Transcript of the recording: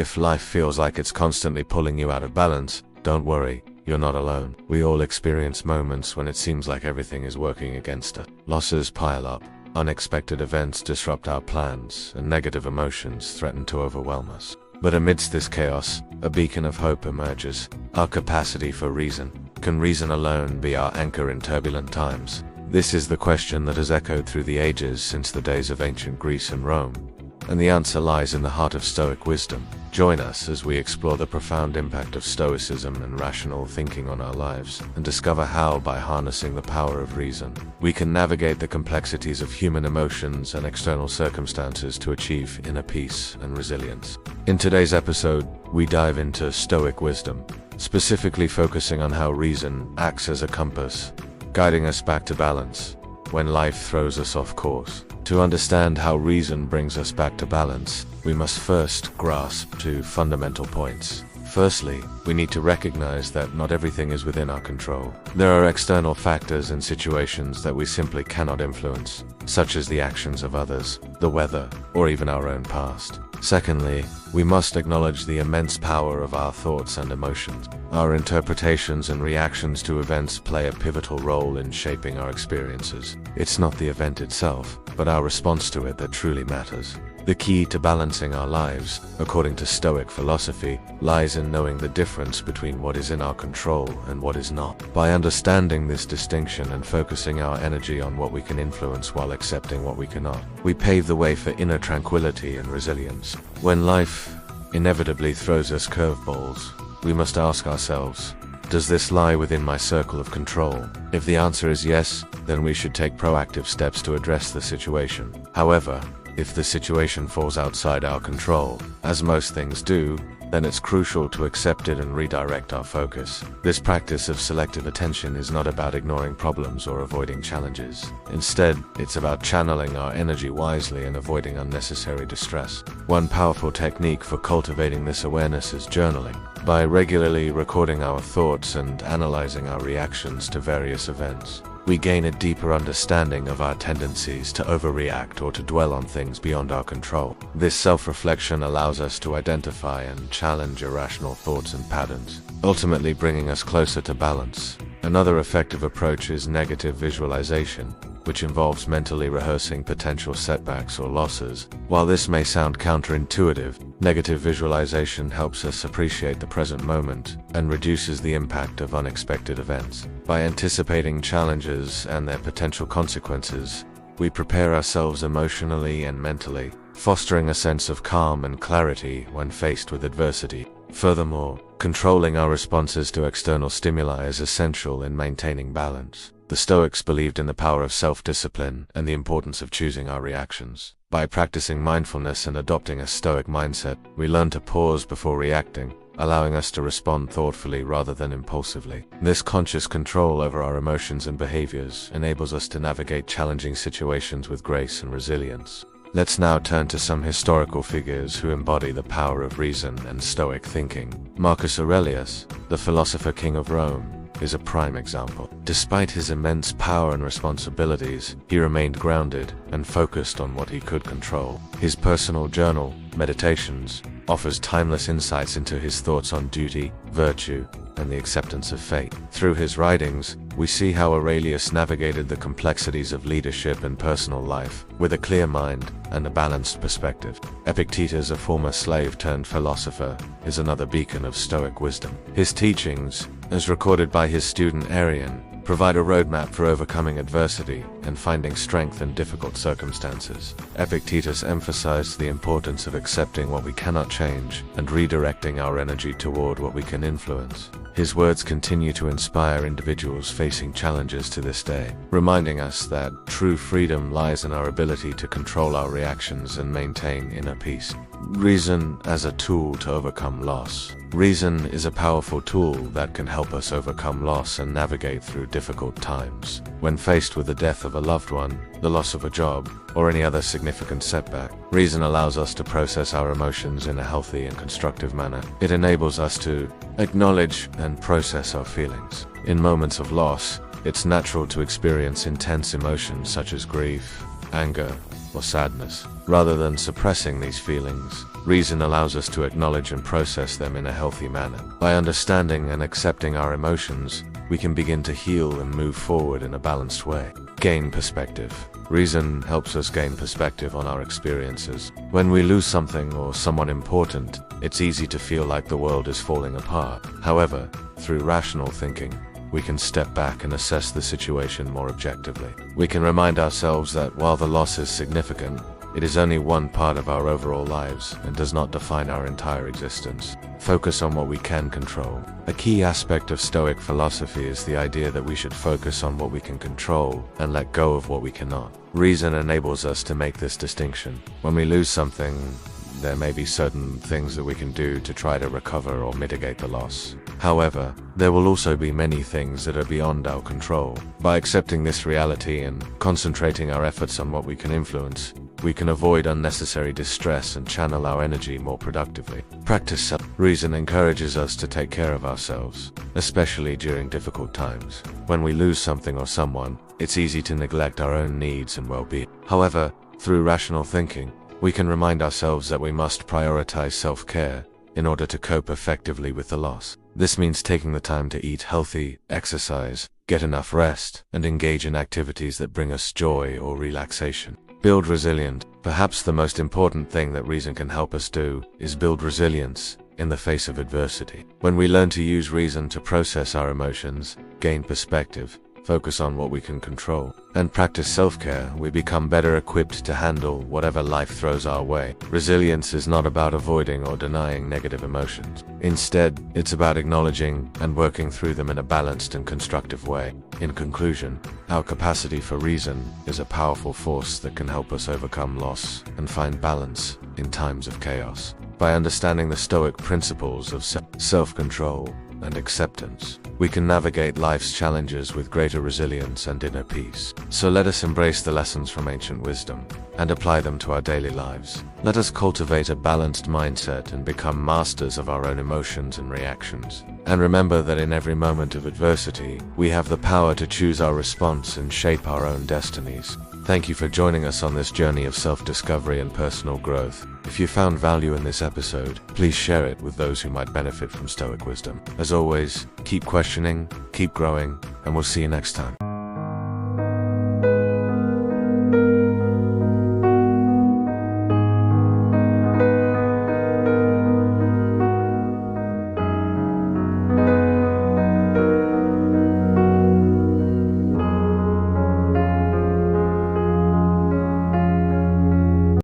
If life feels like it's constantly pulling you out of balance, don't worry, you're not alone. We all experience moments when it seems like everything is working against us. Losses pile up, unexpected events disrupt our plans, and negative emotions threaten to overwhelm us. But amidst this chaos, a beacon of hope emerges: our capacity for reason. Can reason alone be our anchor in turbulent times? This is the question that has echoed through the ages since the days of ancient Greece and Rome, and the answer lies in the heart of Stoic wisdom. Join us as we explore the profound impact of Stoicism and rational thinking on our lives, and discover how, by harnessing the power of reason, we can navigate the complexities of human emotions and external circumstances to achieve inner peace and resilience. In today's episode, we dive into Stoic wisdom, specifically focusing on how reason acts as a compass, guiding us back to balance when life throws us off course. To understand how reason brings us back to balance, we must first grasp two fundamental points. Firstly, we need to recognize that not everything is within our control. There are external factors and situations that we simply cannot influence, such as the actions of others, the weather, or even our own past. Secondly, we must acknowledge the immense power of our thoughts and emotions. Our interpretations and reactions to events play a pivotal role in shaping our experiences. It's not the event itself, but our response to it that truly matters. The key to balancing our lives, according to Stoic philosophy, lies in knowing the difference between what is in our control and what is not. By understanding this distinction and focusing our energy on what we can influence while accepting what we cannot, we pave the way for inner tranquility and resilience. When life inevitably throws us curveballs, we must ask ourselves, does this lie within my circle of control? If the answer is yes, then we should take proactive steps to address the situation. However, if the situation falls outside our control, as most things do, then it's crucial to accept it and redirect our focus. This practice of selective attention is not about ignoring problems or avoiding challenges. Instead, it's about channeling our energy wisely and avoiding unnecessary distress. One powerful technique for cultivating this awareness is journaling. By regularly recording our thoughts and analyzing our reactions to various events, we gain a deeper understanding of our tendencies to overreact or to dwell on things beyond our control. This self-reflection allows us to identify and challenge irrational thoughts and patterns, ultimately bringing us closer to balance. Another effective approach is negative visualization, which involves mentally rehearsing potential setbacks or losses. While this may sound counterintuitive, negative visualization helps us appreciate the present moment and reduces the impact of unexpected events. By anticipating challenges and their potential consequences, we prepare ourselves emotionally and mentally, fostering a sense of calm and clarity when faced with adversity. Furthermore, controlling our responses to external stimuli is essential in maintaining balance. The Stoics believed in the power of self-discipline and the importance of choosing our reactions. By practicing mindfulness and adopting a Stoic mindset, we learn to pause before reacting, allowing us to respond thoughtfully rather than impulsively. This conscious control over our emotions and behaviors enables us to navigate challenging situations with grace and resilience. Let's now turn to some historical figures who embody the power of reason and Stoic thinking. Marcus Aurelius, the philosopher king of Rome, is a prime example. Despite his immense power and responsibilities, he remained grounded and focused on what he could control. His personal journal, Meditations, offers timeless insights into his thoughts on duty, virtue, and the acceptance of fate. Through his writings, we see how Aurelius navigated the complexities of leadership and personal life with a clear mind and a balanced perspective. Epictetus, a former slave-turned-philosopher, is another beacon of Stoic wisdom. His teachings, as recorded by his student Arrian, provide a roadmap for overcoming adversity and finding strength in difficult circumstances. Epictetus emphasized the importance of accepting what we cannot change and redirecting our energy toward what we can influence. His words continue to inspire individuals facing challenges to this day, reminding us that true freedom lies in our ability to control our reactions and maintain inner peace. Reason as a tool to overcome loss. Reason is a powerful tool that can help us overcome loss and navigate through difficult times. When faced with the death of a loved one, the loss of a job, or any other significant setback, reason allows us to process our emotions in a healthy and constructive manner. It enables us to acknowledge and process our feelings. In moments of loss, it's natural to experience intense emotions such as grief, anger, or sadness. Rather than suppressing these feelings, Reason allows us to acknowledge and process them in a healthy manner. By understanding and accepting our emotions, we can begin to heal and move forward in a balanced way. Gain perspective. Reason helps us gain perspective on our experiences. When we lose something or someone important, it's easy to feel like the world is falling apart. However, through rational thinking, we can step back and assess the situation more objectively. We can remind ourselves that while the loss is significant, it is only one part of our overall lives and does not define our entire existence. Focus on what we can control. A key aspect of Stoic philosophy is the idea that we should focus on what we can control and let go of what we cannot. Reason enables us to make this distinction. When we lose something, there may be certain things that we can do to try to recover or mitigate the loss. However, there will also be many things that are beyond our control. By accepting this reality and concentrating our efforts on what we can influence, we can avoid unnecessary distress and channel our energy more productively. Practice self-reason encourages us to take care of ourselves, especially during difficult times. When we lose something or someone, it's easy to neglect our own needs and well-being. However, through rational thinking, we can remind ourselves that we must prioritize self-care in order to cope effectively with the loss. This means taking the time to eat healthy, exercise, get enough rest, and engage in activities that bring us joy or relaxation. Build resilience. Perhaps the most important thing that reason can help us do is build resilience in the face of adversity. When we learn to use reason to process our emotions, gain perspective, focus on what we can control, and practice self-care, we become better equipped to handle whatever life throws our way. Resilience is not about avoiding or denying negative emotions. Instead, it's about acknowledging and working through them in a balanced and constructive way. In conclusion, our capacity for reason is a powerful force that can help us overcome loss and find balance in times of chaos. By understanding the Stoic principles of self-control and acceptance, we can navigate life's challenges with greater resilience and inner peace. So let us embrace the lessons from ancient wisdom and apply them to our daily lives. Let us cultivate a balanced mindset and become masters of our own emotions and reactions. And remember that in every moment of adversity, we have the power to choose our response and shape our own destinies. Thank you for joining us on this journey of self-discovery and personal growth. If you found value in this episode, please share it with those who might benefit from Stoic wisdom. As always, keep questioning, keep growing, and we'll see you next time.